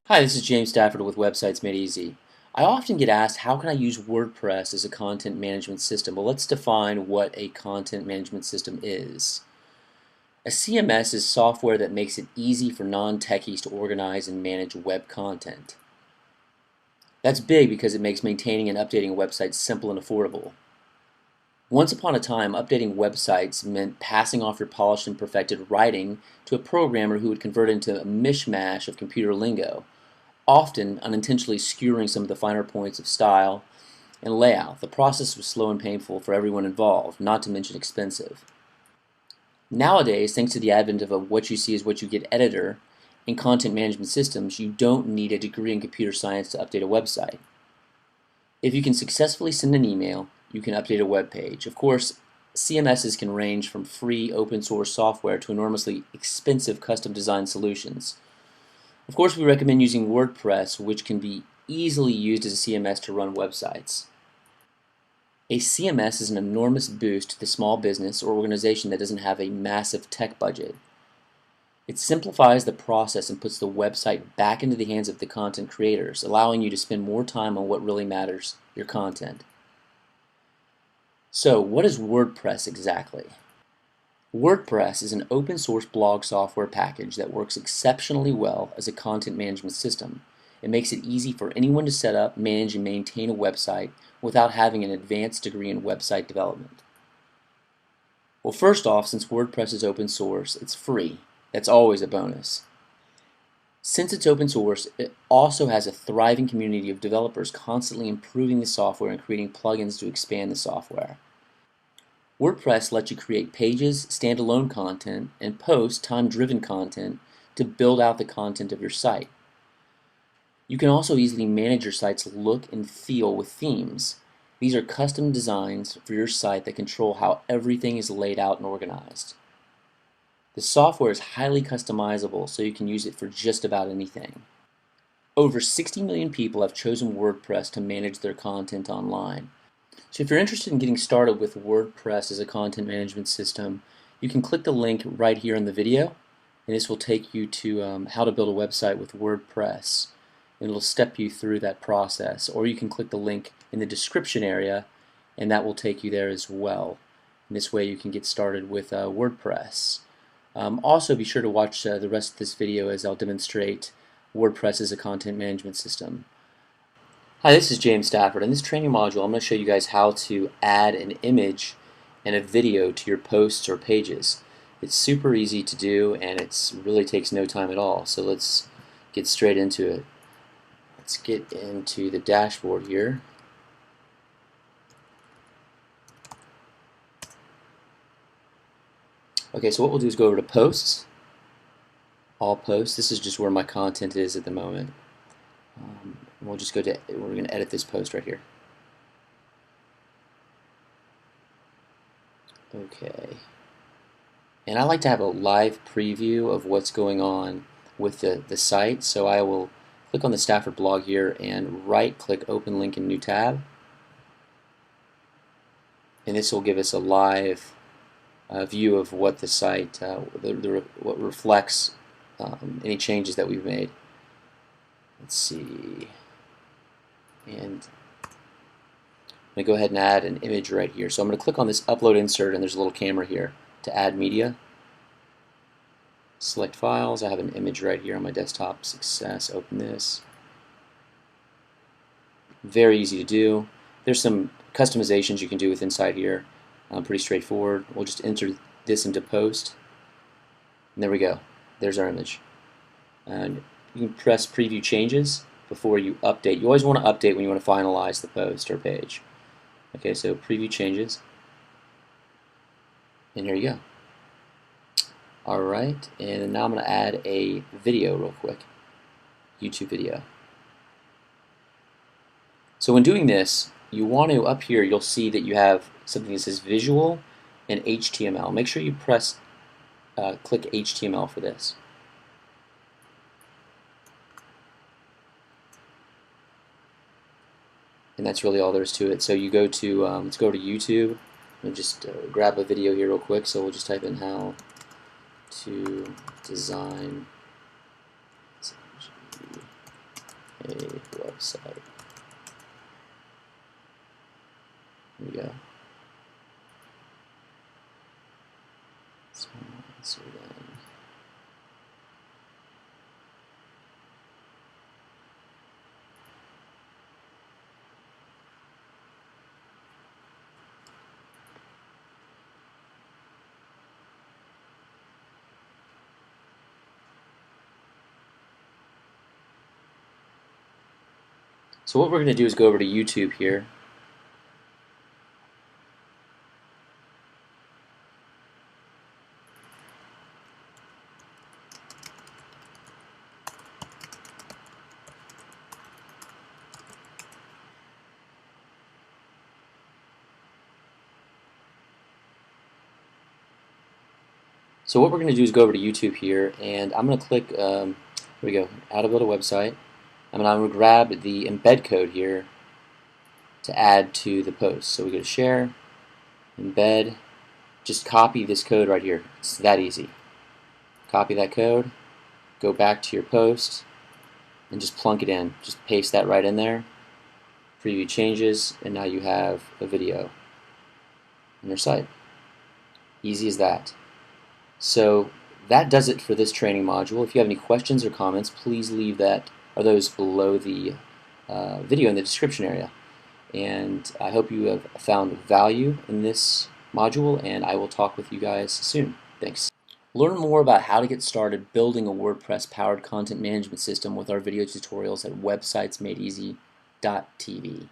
Hi, this is James Stafford with Websites Made Easy. I often get asked, how can I use WordPress as a content management system? Well, let's define what a content management system is. A CMS is software that makes it easy for non-techies to organize and manage web content. That's big because it makes maintaining and updating a website simple and affordable. Once upon a time, updating websites meant passing off your polished and perfected writing to a programmer who would convert it into a mishmash of computer lingo, often unintentionally skewering some of the finer points of style and layout. The process was slow and painful for everyone involved, not to mention expensive. Nowadays, thanks to the advent of a what you see is what you get editor in content management systems, you don't need a degree in computer science to update a website. If you can successfully send an email, you can update a web page. Of course, CMSs can range from free open source software to enormously expensive custom designed solutions. Of course, we recommend using WordPress, which can be easily used as a CMS to run websites. A CMS is an enormous boost to the small business or organization that doesn't have a massive tech budget. It simplifies the process and puts the website back into the hands of the content creators, allowing you to spend more time on what really matters, your content. So, what is WordPress exactly? WordPress is an open source blog software package that works exceptionally well as a content management system. It makes it easy for anyone to set up, manage, and maintain a website without having an advanced degree in website development. Well, first off, since WordPress is open source, it's free. That's always a bonus. Since it's open source, it also has a thriving community of developers constantly improving the software and creating plugins to expand the software. WordPress lets you create pages, standalone content, and post time-driven content to build out the content of your site. You can also easily manage your site's look and feel with themes. These are custom designs for your site that control how everything is laid out and organized. The software is highly customizable, so you can use it for just about anything. Over 60 million people have chosen WordPress to manage their content online. So if you're interested in getting started with WordPress as a content management system, you can click the link right here in the video, and this will take you to how to build a website with WordPress. And it'll step you through that process. Or you can click the link in the description area, and that will take you there as well. And this way you can get started with WordPress. Also, be sure to watch the rest of this video as I'll demonstrate WordPress as a content management system. Hi, this is James Stafford. In this training module, I'm going to show you guys how to add an image and a video to your posts or pages. It's super easy to do, and it really takes no time at all. So let's get straight into it. Let's get into the dashboard here. Okay, so what we'll do is go over to Posts, All Posts. This is just where my content is at the moment. We're going to edit this post right here. Okay. And I like to have a live preview of what's going on with the site, so I will click on the Stafford blog here and right-click Open Link in New Tab. And this will give us a live view of what the site, what reflects any changes that we've made. Let's see. And I'm going to go ahead and add an image right here. So I'm going to click on this Upload Insert, and there's a little camera here to add media. Select Files. I have an image right here on my desktop. Success. Open this. Very easy to do. There's some customizations you can do with inside here. Pretty straightforward. We'll just enter this into Post. And there we go. There's our image. And you can press Preview Changes before you update. You always want to update when you want to finalize the post or page. Okay, so Preview Changes. And here you go. Alright, and now I'm going to add a video real quick. YouTube video. So when doing this, you want to, up here, you'll see that you have something that says Visual and HTML. Make sure you press, click HTML for this. And that's really all there is to it. So you go to, let's go to YouTube and just grab a video here real quick. So we'll just type in how to design website. Here we go. So then. So what we're going to do is go over to YouTube here. So what we're going to do is go over to YouTube here, and I'm going to click, here we go, how to build a website. I'm going to grab the embed code here to add to the post. So we go to share, embed, just copy this code right here. It's that easy. Copy that code, go back to your post, and just plunk it in. Just paste that right in there. Preview changes, and now you have a video on your site. Easy as that. So that does it for this training module. If you have any questions or comments, please leave those below the video in the description area. And I hope you have found value in this module, and I will talk with you guys soon. Thanks. Learn more about how to get started building a WordPress-powered content management system with our video tutorials at websitesmadeeasy.tv.